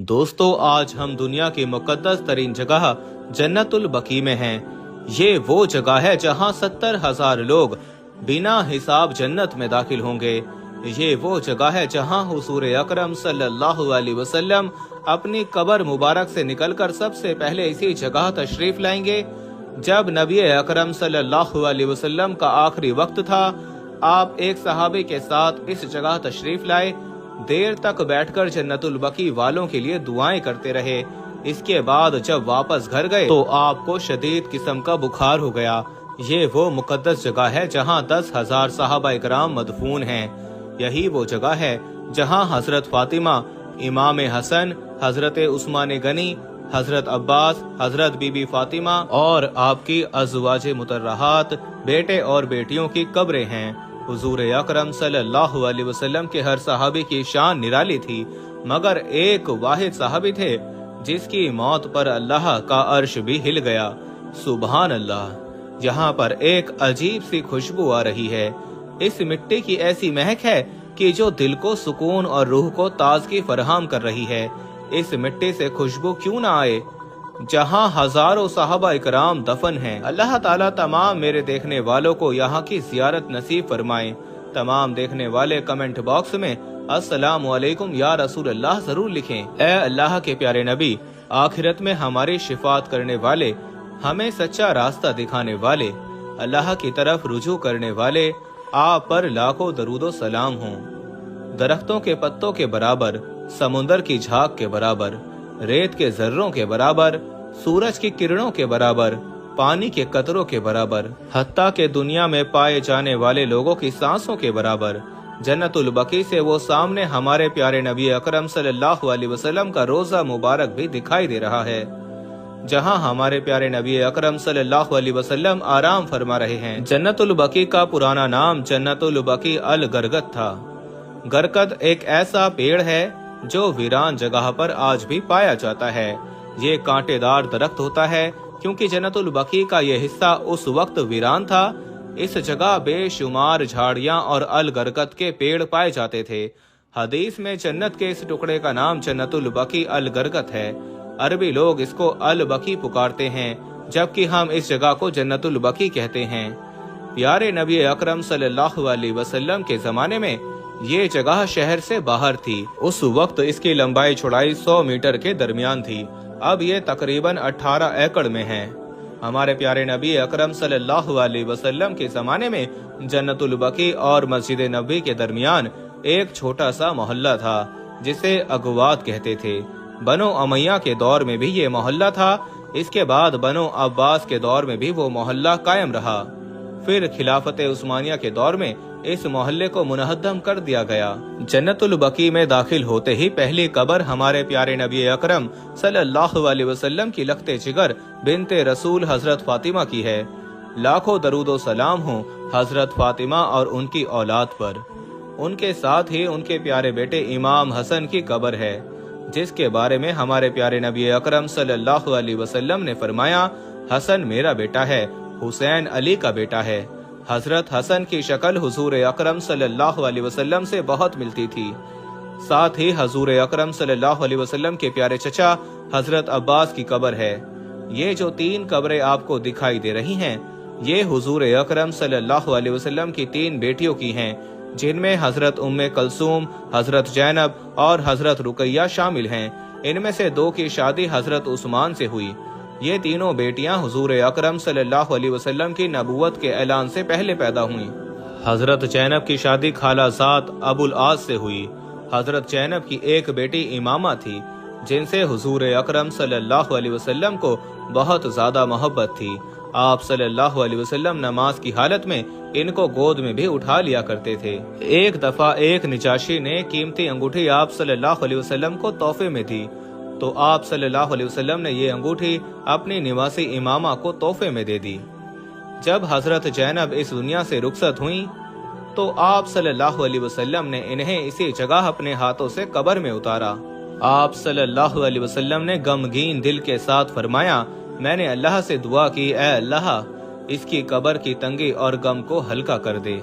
दोस्तों, आज हम दुनिया की मुकद्दस तरीन जगह जन्नतुल बकी में हैं। ये वो जगह है जहां 70,000 लोग बिना हिसाब जन्नत में दाखिल होंगे। ये वो जगह है जहां हुजूर अकरम सल्लल्लाहु अलैहि वसल्लम अपनी कब्र मुबारक से निकलकर सबसे पहले इसी जगह तशरीफ लाएंगे। जब नबी अकरम सल्लल्लाहु अलैहि वसल्लम का आखिरी वक्त था, आप एक सहाबी के साथ इस जगह तशरीफ लाए। देर तक बैठकर जन्नतुल बकी वालों के लिए दुआएं करते रहे। इसके बाद जब वापस घर गए तो आपको शदीद किस्म का बुखार हो गया। ये वो मुकद्दस जगह है जहां 10,000 सहाबा इकराम मदफून हैं। यही वो जगह है जहां हजरत फातिमा, इमाम हसन, हजरत उस्मान गनी, हजरत अब्बास, हजरत बीबी फातिमा और आपकी अज़वाजे मुतर्रहात, बेटे और बेटियों की कब्रें हैं। हुजूर अकरम सल्लल्लाहु अलैहि वसल्लम के हर सहाबी की शान निराली थी, मगर एक वाहिद सहाबी थे जिसकी मौत पर अल्लाह का अर्श भी हिल गया। सुभान अल्लाह। यहाँ पर एक अजीब सी खुशबू आ रही है। इस मिट्टी की ऐसी महक है कि जो दिल को सुकून और रूह को ताजगी फराहम कर रही है। इस मिट्टी से खुशबू क्यों ना आए जहाँ हजारों सहाबा इकराम दफन हैं। अल्लाह ताला तमाम मेरे देखने वालों को यहाँ की जियारत नसीब फरमाए। तमाम देखने वाले कमेंट बॉक्स में अस्सलामु अलैकुम या रसूल अल्लाह जरूर लिखें। ए अल्लाह के प्यारे नबी, आखिरत में हमारी शिफात करने वाले, हमें सच्चा रास्ता दिखाने वाले, अल्लाह की तरफ रुजू करने वाले, आप पर लाखों दरूदो सलाम हों। दरख्तों के पत्तों के बराबर, समुंदर की झाग के बराबर, रेत के जर्रों के बराबर, सूरज की किरणों के बराबर, पानी के कतरों के बराबर, हत्ता के दुनिया में पाए जाने वाले लोगों की सांसों के बराबर जन्नतुल बकी से वो सामने हमारे प्यारे नबी अकरम सल्लल्लाहु अलैहि वसल्लम का रोजा मुबारक भी दिखाई दे रहा है, जहां हमारे प्यारे नबी अकरम सल्लल्लाहु अलैहि वसल्लम आराम फरमा रहे हैं। जन्नतुल बकी का पुराना नाम जन्नतुल बकी अल गरगद था। गरगद एक ऐसा पेड़ है जो वीरान जगह पर आज भी पाया जाता है। ये कांटेदार दरख्त होता है क्योंकि जन्नतुल बकी का ये हिस्सा उस वक्त वीरान था। इस जगह बेशुमार झाड़ियां और अल गरगद के पेड़ पाए जाते थे। हदीस में जन्नत के इस टुकड़े का नाम जन्नतुल बकी अल गरगद है। अरबी लोग इसको अल बकी पुकारते हैं, जबकि हम इस जगह को जन्नतुल बकी कहते हैं। प्यारे नबी अकरम सल्लल्लाहु अलैहि वसल्लम के जमाने में ये जगह शहर से बाहर थी। उस वक्त इसकी लंबाई चौड़ाई 100 मीटर के दरमियान थी। अब ये तकरीबन 18 एकड़ में है। हमारे प्यारे नबी अकरम सल्लल्लाहु अलैहि वसल्लम के जमाने में जन्नतुल बकी और मस्जिद नबवी के दरमियान एक छोटा सा मोहल्ला था जिसे अगवात कहते थे। बनो अमैया के दौर में भी ये मोहल्ला था। इसके बाद बनो अब्बास के दौर में भी वो मोहल्ला कायम रहा। फिर खिलाफत उस्मानिया के दौर में इस मोहल्ले को मुनहद्दम कर दिया गया। जन्नतुल बकी में दाखिल होते ही पहली कब्र हमारे प्यारे नबी अकरम सल्लल्लाहु अलैहि वसल्लम की लखते जिगर बिनते रसूल हजरत फातिमा की है। लाखों दरूदो सलाम हो हजरत फातिमा और उनकी औलाद पर। उनके साथ ही उनके प्यारे बेटे इमाम हसन की कब्र है, जिसके बारे में हमारे प्यारे नबी अकरम सल्लल्लाहु अलैहि वसल्लम ने फरमाया, हसन मेरा बेटा है, हुसैन अली का बेटा है। हजरत हसन की शक्ल हुजूर अकरम सल्लल्लाहु अलैहि वसल्लम से बहुत मिलती थी। साथ ही हुजूर अकरम सल्लल्लाहु अलैहि वसल्लम के प्यारे चचा हजरत अब्बास की कब्र है। ये जो 3 कब्रें आपको दिखाई दे रही हैं, ये हुजूर अकरम सल्लल्लाहु अलैहि वसल्लम की 3 बेटियों की हैं, जिनमें हजरत उम्मे कलसूम, हजरत जैनब और हजरत रुकैया शामिल हैं। इनमें से 2 की शादी हजरत उस्मान से हुई। ये तीनों बेटियां हुजूर अकरम सल्लल्लाहु अलैहि वसल्लम की नबूवत के ऐलान से पहले पैदा हुई। हजरत जैनब की शादी खालाजाद अबुल आस से हुई। हजरत जैनब की एक बेटी इमामा थी, जिनसे हुजूर अकरम सल्लल्लाहु अलैहि वसल्लम को बहुत ज्यादा मोहब्बत थी। आप सल्लल्लाहु अलैहि वसल्लम नमाज की हालत में इनको गोद में भी उठा लिया करते थे। एक दफा एक निजाशी ने कीमती अंगूठी आप सल्लल्लाहु अलैहि वसल्लम को तोहफे में दी, तो आप सल्लल्लाहु अलैहि वसल्लम ने ये अंगूठी अपनी निवासी इमामा को तोहफे में दे दी। जब हजरत जैनब इस दुनिया से रुखसत हुई तो आप सल्लल्लाहु अलैहि वसल्लम ने इन्हें इसी जगह अपने हाथों से कब्र में उतारा। आप सल्लल्लाहु अलैहि वसल्लम ने गमगीन दिल के साथ फरमाया, मैंने अल्लाह से दुआ की, ए अल्लाह इसकी कब्र की तंगी और गम को हल्का कर दे।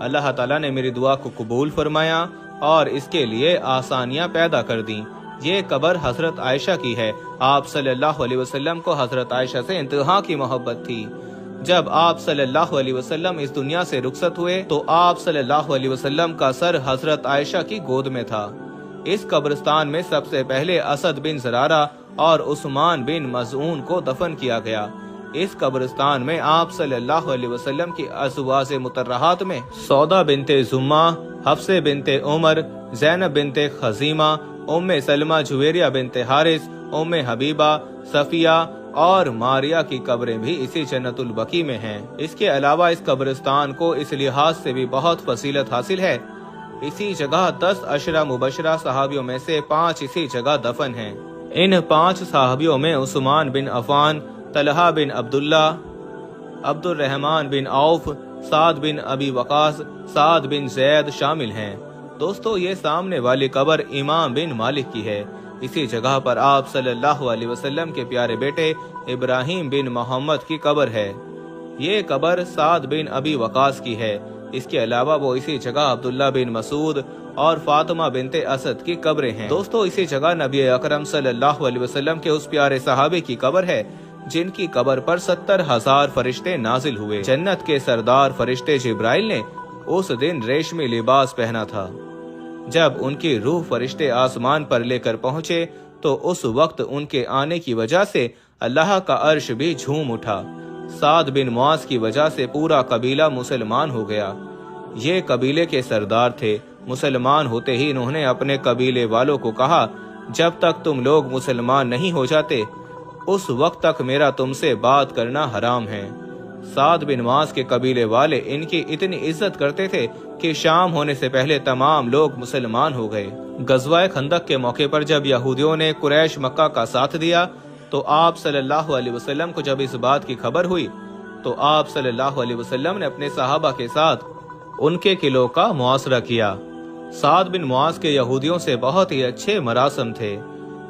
अल्लाह ताला ने मेरी दुआ को कबूल फरमाया और इसके लिए आसानियां पैदा कर दी। ये कब्र हजरत आयशा की है। आप सल्लल्लाहु अलैहि वसल्लम को हजरत आयशा से इंतहा की मोहब्बत थी। जब आप सल्लल्लाहु अलैहि वसल्लम इस दुनिया से रुखसत हुए तो आप सल्लल्लाहु अलैहि वसल्लम का सर हजरत आयशा की गोद में था। इस कब्रिस्तान में सबसे पहले असद बिन ज़रारा और उस्मान बिन मज़ऊन को दफन किया गया। इस कब्रिस्तान में आप सल्लल्लाहु अलैहि वसल्लम की अज़वाज मुतर्रहात में सौदा बिनते ज़ुम्मा, हफ्से बिनते उमर, ज़ैनब बिनते खज़ीमा, उम्मे सलमा जुवेरिया बिनते हारिस, उम्मे हबीबा, सफिया और मारिया की कब्रें भी इसी जन्नतुल बकी में हैं। इसके अलावा इस कब्रिस्तान को इस लिहाज से भी बहुत फसीलत हासिल है। इसी जगह 10 अशरा मुबशरा सहाबियों में से 5 इसी जगह दफन हैं। इन 5 सहाबियों में उस्मान बिन अफान, तलहा बिन अब्दुल्ला, अब्दुल रहमान बिन औफ, साद बिन अबी वकास, साद बिन जैद शामिल हैं। दोस्तों, ये सामने वाली कब्र इमाम बिन मालिक की है। इसी जगह पर आप सल्लल्लाहु अलैहि वसल्लम के प्यारे बेटे इब्राहिम बिन मोहम्मद की कब्र है। ये कब्र साद बिन अबी वकास की है। इसके अलावा वो इसी जगह अब्दुल्ला बिन मसूद और फातिमा बिनते असद की कब्रें हैं। दोस्तों, इसी जगह नबी अकरम सल्लल्लाहु अलैहि वसल्लम के उस प्यारे सहाबी की कब्र है जिनकी कब्र पर 70,000 फरिश्ते नाजिल हुए। जन्नत के सरदार फरिश्ते जिब्राइल ने उस दिन रेशमी लिबास पहना था। जब उनकी रूह फरिश्ते आसमान पर लेकर पहुंचे तो उस वक्त उनके आने की वजह से अल्लाह का अर्श भी झूम उठा। साद बिन मुआज की वजह से पूरा कबीला मुसलमान हो गया। ये कबीले के सरदार थे। मुसलमान होते ही इन्होंने अपने कबीले वालों को कहा, जब तक तुम लोग मुसलमान नहीं हो जाते उस वक्त तक मेरा तुमसे बात करना हराम है। साद बिन मुआज के कबीले वाले इनकी इतनी इज्जत करते थे कि शाम होने से पहले तमाम लोग मुसलमान हो गए। गज़वाए खंदक के मौके पर जब यहूदियों ने कुरैश मक्का का साथ दिया तो आप सल्लल्लाहु अलैहि वसल्लम को जब इस बात की खबर हुई तो आप सल्लल्लाहु अलैहि वसल्लम ने अपने सहाबा के साथ उनके किलों का मुआसरा किया। साद बिन मुआज के यहूदियों से बहुत ही अच्छे मरासम थे।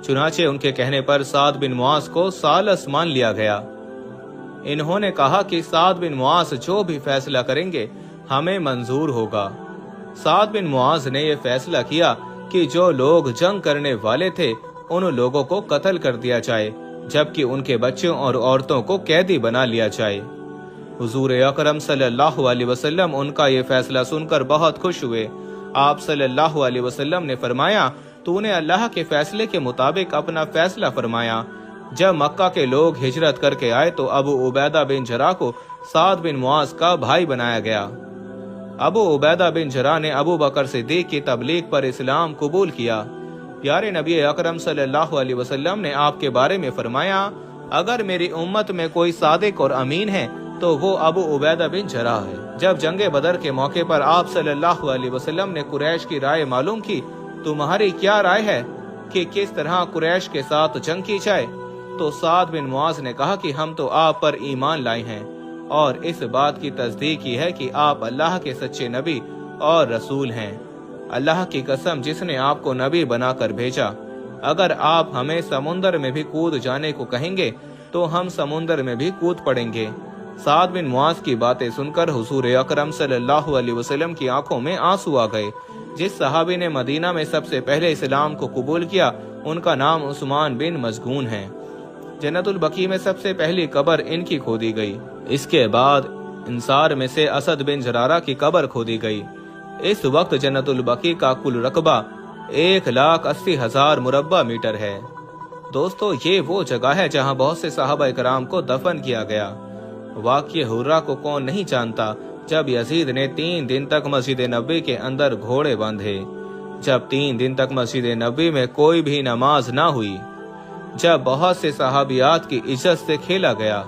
चुनाचे उनके कहने पर साद बिन मुआज को सालस मान लिया गया। इन्होंने कहा कि साद बिन मुआज जो भी फैसला करेंगे हमें मंजूर होगा। साद बिन मुआज ने यह फैसला किया कि जो लोग जंग करने वाले थे उन लोगों को कत्ल कर दिया जाए, जबकि उनके बच्चों और औरतों को कैदी बना लिया जाए। हुजूर अकरम सल्लल्लाहु अलैहि वसल्लम उनका ये फैसला सुनकर बहुत खुश हुए। आप सल्लल्लाहु अलैहि वसल्लम ने फरमाया, तूने अल्लाह के फैसले के मुताबिक अपना फैसला फरमाया। जब मक्का के लोग हिजरत करके आए तो अबू उबैदा बिन जरा को साद बिन मुआज का भाई बनाया गया। अबू उबैदा बिन जरा ने अबू बकर सिद्दीक की तबलीग पर इस्लाम कबूल किया। प्यारे नबी अकरम सल्लल्लाहु अलैहि वसल्लम ने आपके बारे में फरमाया, अगर मेरी उम्मत में कोई सादिक और अमीन है तो वो अबू उबैदा बिन जरा है। जब जंगे बदर के मौके पर आप सल्लल्लाहु अलैहि वसल्लम ने कुरैश की राय मालूम की, तुम्हारी क्या राय है कि किस तरह कुरैश के साथ जंग की जाए, तो साद बिन मुआज ने कहा कि हम तो आप पर ईमान लाए हैं और इस बात की तस्दीक की है कि आप अल्लाह के सच्चे नबी और रसूल हैं। अल्लाह की कसम जिसने आपको नबी बनाकर भेजा, अगर आप हमें समुंदर में भी कूद जाने को कहेंगे तो हम समुंदर में भी कूद पड़ेंगे। साद बिन मुआज की बातें सुनकर हुजूर अकरम सल्लल्लाहु अलैहि वसल्लम की आंखों में आंसू आ गए। जिस सहाबी ने मदीना में सबसे पहले इस्लाम को कबूल किया उनका नाम उस्मान बिन मज़गून है। जन्नतुल बकी में सबसे पहली कब्र इनकी खोदी गई। इसके बाद इंसार में से असद बिन जरारा की कब्र खोदी गई। इस वक्त जन्नतुल बकी का कुल रकबा 1,80,000 मुरब्बा मीटर है। दोस्तों, ये वो जगह है जहां बहुत से सहाबा इकराम को दफन किया गया। वाक़िए हुर्रा को कौन नहीं जानता, जब यजीद ने 3 दिन तक मस्जिद नबी के अंदर घोड़े बांधे, जब 3 दिन तक मस्जिद नबी में कोई भी नमाज ना हुई, जब बहुत से सहाबियात की इज्जत से खेला गया।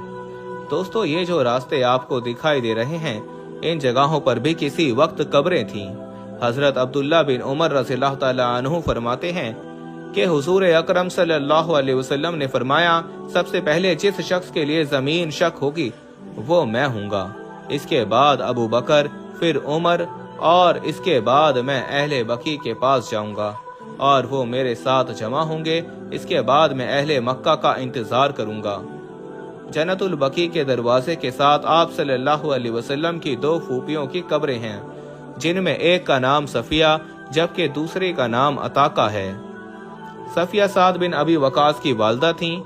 दोस्तों, ये जो रास्ते आपको दिखाई दे रहे हैं, इन जगहों पर भी किसी वक्त कब्रें थीं। हजरत अब्दुल्ला बिन उमर रज़ियल्लाहु तआला अन्हु फरमाते हैं कि हुजूर अकरम सल्लल्लाहु अलैहि वसल्लम ने फरमाया, सबसे पहले जिस शख्स के लिए जमीन शक होगी वो मैं हूँगा, इसके बाद अबू बकर, फिर उमर और इसके बाद मैं अहले बकी के पास जाऊंगा और वो मेरे साथ जमा होंगे। इसके बाद मैं अहले मक्का का इंतजार करूंगा। जन्नतुल बकी के दरवाजे के साथ आप सल्लल्लाहु अलैहि वसल्लम की 2 फूफियों की कब्रें हैं, जिनमें एक का नाम सफिया जबकि दूसरे का नाम अताका है। सफिया साद बिन अबी वकास की वालदा थीं,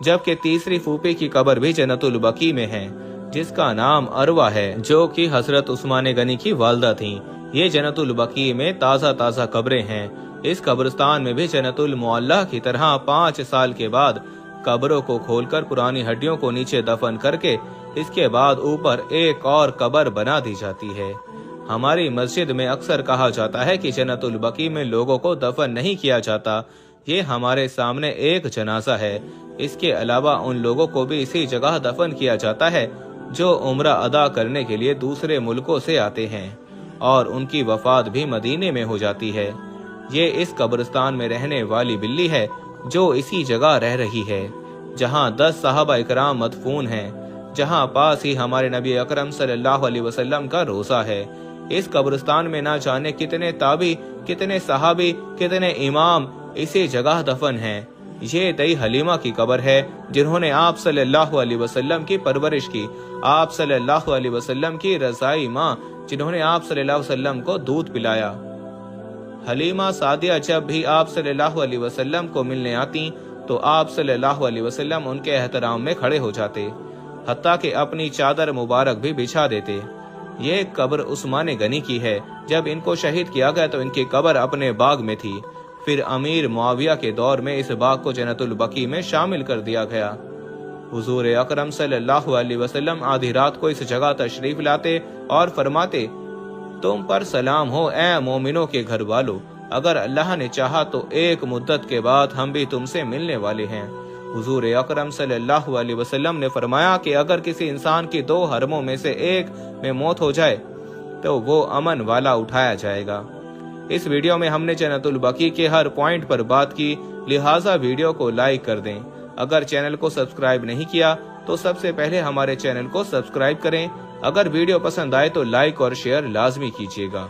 जबकि तीसरी फूफी की कब्र भी जन्नतुल बकी में है, जिसका नाम अरवा है, जो कि हजरत उस्मान गनी की वालदा थीं। ये जन्नतुल बकी में ताज़ा कब्रें हैं। इस कब्रिस्तान में भी जन्नतुल मुअल्ला की तरह 5 साल के बाद कब्रों को खोलकर पुरानी हड्डियों को नीचे दफन करके इसके बाद ऊपर एक और कब्र बना दी जाती है। हमारी मस्जिद में अक्सर कहा जाता है कि जन्नतुल बकी में लोगों को दफन नहीं किया जाता। ये हमारे सामने एक जनाजा है। इसके अलावा उन लोगों को भी इसी जगह दफन किया जाता है जो उम्रा अदा करने के लिए दूसरे मुल्कों से आते हैं, और उनकी वफात भी मदीने में हो जाती है। ये इस कब्रिस्तान में रहने वाली बिल्ली है जो इसी जगह रह रही है जहाँ 10 सहाबा इकराम मदफून हैं, जहाँ पास ही हमारे नबी अकरम सल्लल्लाहु अलैहि वसल्लम का रोज़ा है। इस कब्रिस्तान में ना जाने कितने ताबी, कितने सहाबी, कितने इमाम इसी जगह दफन हैं। ये दई हलीमा की कब्र है, जिन्होंने आप सल्लल्लाहु अलैहि वसल्लम की परवरिश की। आप सल्लल्लाहु अलैहि वसल्लम की रज़ाई माँ, जिन्होंने आप सल्लल्लाहु अलैहि वसल्लम को दूध पिलाया। हलीमा सादिया जब भी आप सल्लल्लाहु अलैहि वसल्लम को मिलने आती तो आप सल्लल्लाहु अलैहि वसल्लम उनके एहतराम में खड़े हो जाते, हत्ता कि अपनी चादर मुबारक भी बिछा देते। ये कब्र उस्मान गनी की है। जब इनको शहीद किया गया तो इनकी कब्र अपने बाग में थी। फिर अमीर मुआविया के दौर में इस बाग को जन्नतुल बकी में शामिल कर दिया गया। हुजूर अकरम सल्लल्लाहु अलैहि वसल्लम आधी रात को इस जगह तशरीफ लाते और फरमाते, तुम पर सलाम हो ए मोमिनों के घर वालों, अगर अल्लाह ने चाहा तो एक मुद्दत के बाद हम भी तुमसे मिलने वाले हैं। हुजूर अकरम सल्लल्लाहु अलैहि वसल्लम ने फरमाया कि अगर किसी इंसान की 2 हरमों में से एक में मौत हो जाए तो वो अमन वाला उठाया जाएगा। इस वीडियो में हमने जन्नतुल बकी के हर पॉइंट पर बात की, लिहाजा वीडियो को लाइक कर दें। अगर चैनल को सब्सक्राइब नहीं किया तो सबसे पहले हमारे चैनल को सब्सक्राइब करें। अगर वीडियो पसंद आए तो लाइक और शेयर लाजमी कीजिएगा।